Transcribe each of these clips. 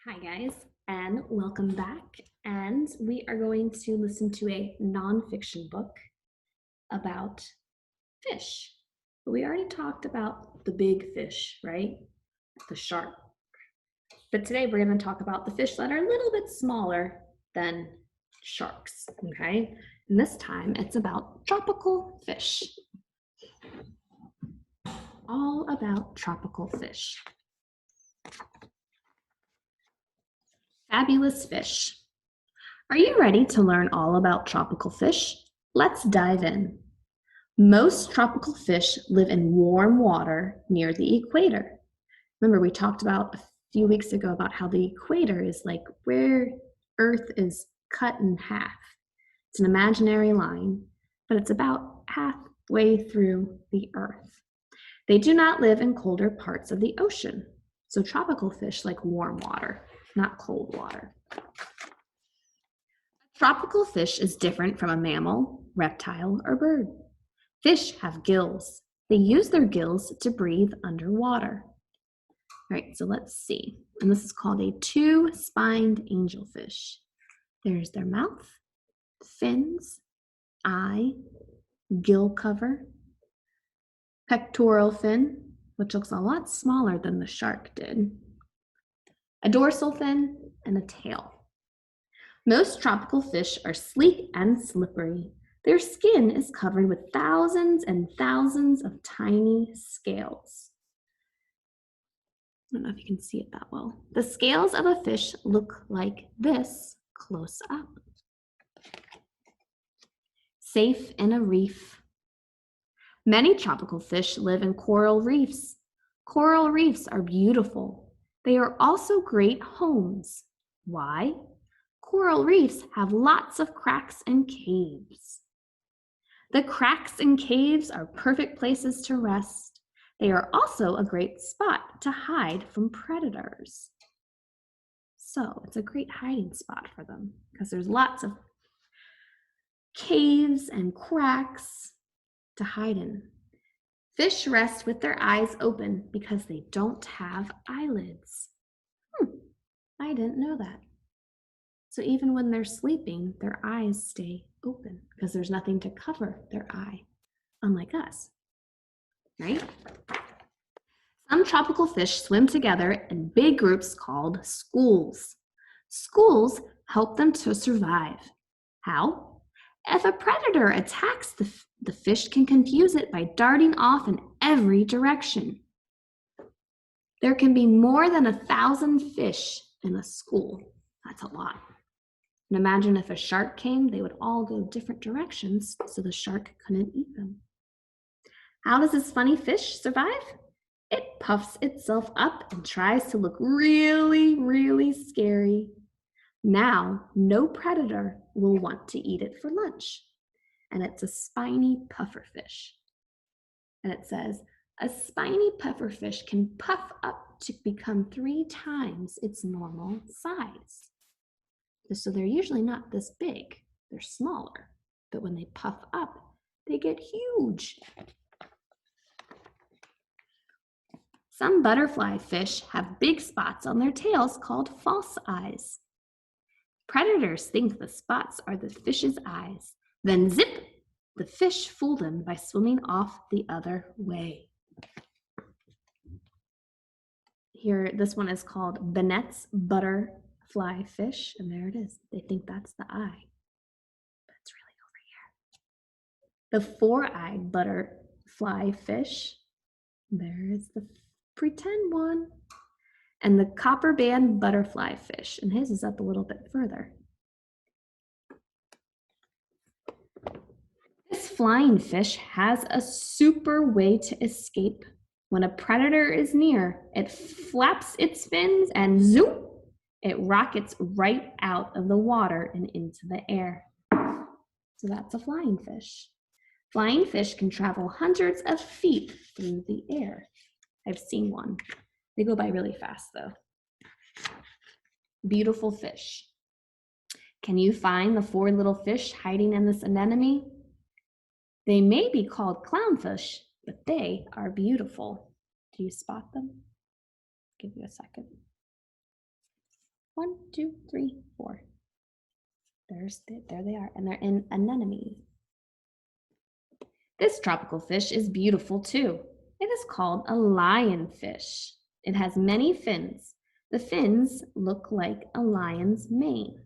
Hi, guys, and welcome back. And we are going to listen to a nonfiction book about fish. But we already talked about the big fish, right? The shark. But today we're going to talk about the fish that are a little bit smaller than sharks, okay? And this time it's about tropical fish. All about tropical fish. Fabulous fish. Are you ready to learn all about tropical fish? Let's dive in. Most tropical fish live in warm water near the equator. Remember, we talked about a few weeks ago about how the equator is like where Earth is cut in half. It's an imaginary line, but it's about halfway through the Earth. They do not live in colder parts of the ocean. So tropical fish like warm water, not cold water. Tropical fish is different from a mammal, reptile, or bird. Fish have gills. They use their gills to breathe underwater. All right, so let's see. And this is called a two-spined angelfish. There's their mouth, fins, eye, gill cover, pectoral fin, which looks a lot smaller than the shark did, a dorsal fin, and a tail. Most tropical fish are sleek and slippery. Their skin is covered with thousands and thousands of tiny scales. I don't know if you can see it that well. The scales of a fish look like this close up. Safe in a reef. Many tropical fish live in coral reefs. Coral reefs are beautiful. They are also great homes. Why? Coral reefs have lots of cracks and caves. The cracks and caves are perfect places to rest. They are also a great spot to hide from predators. So it's a great hiding spot for them because there's lots of caves and cracks to hide in. Fish rest with their eyes open because they don't have eyelids. I didn't know that. So even when they're sleeping, their eyes stay open because there's nothing to cover their eye, unlike us, right? Some tropical fish swim together in big groups called schools. Schools help them to survive. How? If a predator attacks the fish can confuse it by darting off in every direction. There can be more than 1,000 fish in a school. That's a lot. And imagine if a shark came, they would all go different directions so the shark couldn't eat them. How does this funny fish survive? It puffs itself up and tries to look really, really scary. Now, no predator will want to eat it for lunch. And it's a spiny pufferfish. And it says, a spiny pufferfish can puff up to become 3 times its normal size. So they're usually not this big, they're smaller. But when they puff up, they get huge. Some butterfly fish have big spots on their tails called false eyes. Predators think the spots are the fish's eyes. Then zip, the fish fool them by swimming off the other way. Here, this one is called Bennett's butterfly fish, and there it is. They think that's the eye. But it's really over here. The four-eyed butterfly fish, there's the pretend one. And the copper band butterfly fish, and his is up a little bit further. This flying fish has a super way to escape. When a predator is near, it flaps its fins and zoom, it rockets right out of the water and into the air. So that's a flying fish. Flying fish can travel hundreds of feet through the air. I've seen one. They go by really fast though. Beautiful fish. Can you find the 4 little fish hiding in this anemone? They may be called clownfish, but they are beautiful. Do you spot them? Give you a second. 1, 2, 3, 4. There they are, and they're in anemone. This tropical fish is beautiful too. It is called a lionfish. It has many fins. The fins look like a lion's mane.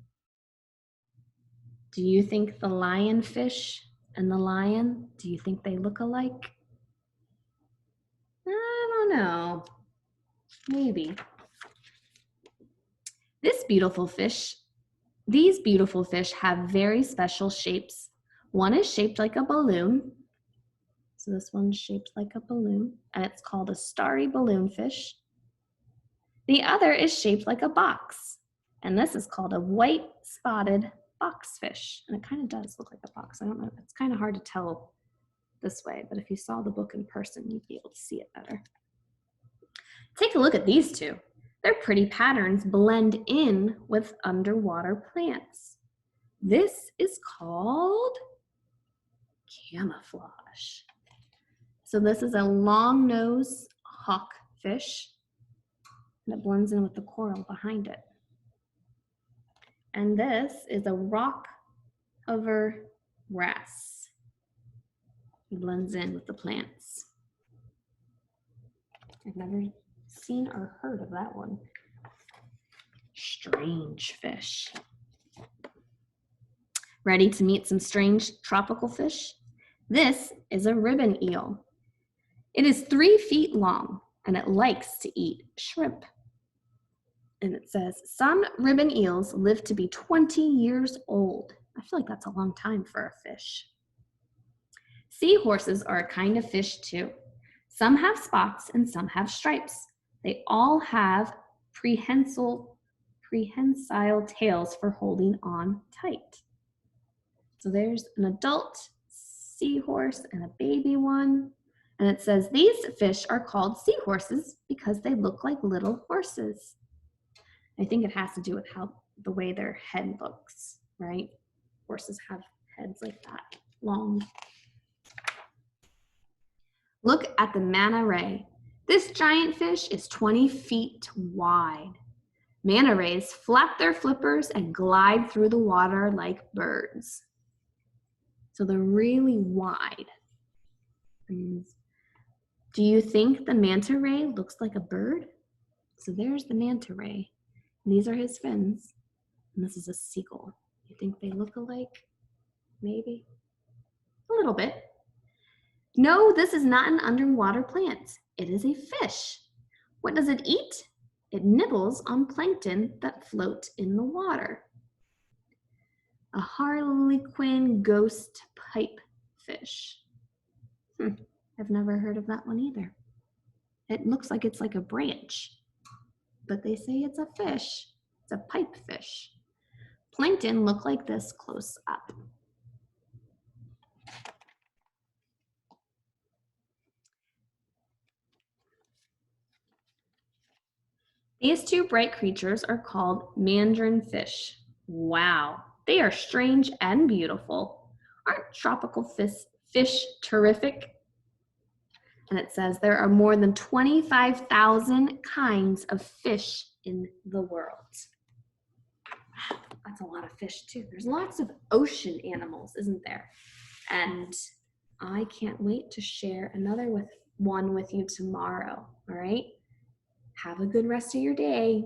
Do you think the lionfish and the lion, do you think they look alike? I don't know. Maybe. These beautiful fish have very special shapes. One is shaped like a balloon. So this one's shaped like a balloon, and it's called a starry balloonfish. The other is shaped like a box, and this is called a white spotted boxfish. And it kind of does look like a box. I don't know, it's kind of hard to tell this way, but if you saw the book in person, you'd be able to see it better. Take a look at these two. Their pretty patterns blend in with underwater plants. This is called camouflage. So this is a long-nosed hawkfish, and it blends in with the coral behind it. And this is a rock hover wrasse. It blends in with the plants. I've never seen or heard of that one. Strange fish. Ready to meet some strange tropical fish? This is a ribbon eel. It is 3 feet long, and it likes to eat shrimp. And it says, some ribbon eels live to be 20 years old. I feel like that's a long time for a fish. Seahorses are a kind of fish too. Some have spots and some have stripes. They all have prehensile tails for holding on tight. So there's an adult seahorse and a baby one. And it says these fish are called seahorses because they look like little horses. I think it has to do with the way their head looks, right? Horses have heads like that, long. Look at the manta ray. This giant fish is 20 feet wide. Manta rays flap their flippers and glide through the water like birds. So they're really wide. Do you think the manta ray looks like a bird? So there's the manta ray. And these are his fins. And this is a seagull. You think they look alike? Maybe. A little bit. No, this is not an underwater plant. It is a fish. What does it eat? It nibbles on plankton that float in the water. A harlequin ghost pipefish. I've never heard of that one either. It looks like it's like a branch, but they say it's a fish. It's a pipefish. Plankton look like this close up. These two bright creatures are called mandarin fish. Wow, they are strange and beautiful. Aren't tropical fish terrific? And it says there are more than 25,000 kinds of fish in the world. Wow, that's a lot of fish too. There's lots of ocean animals, isn't there? And I can't wait to share another one with you tomorrow, all right? Have a good rest of your day.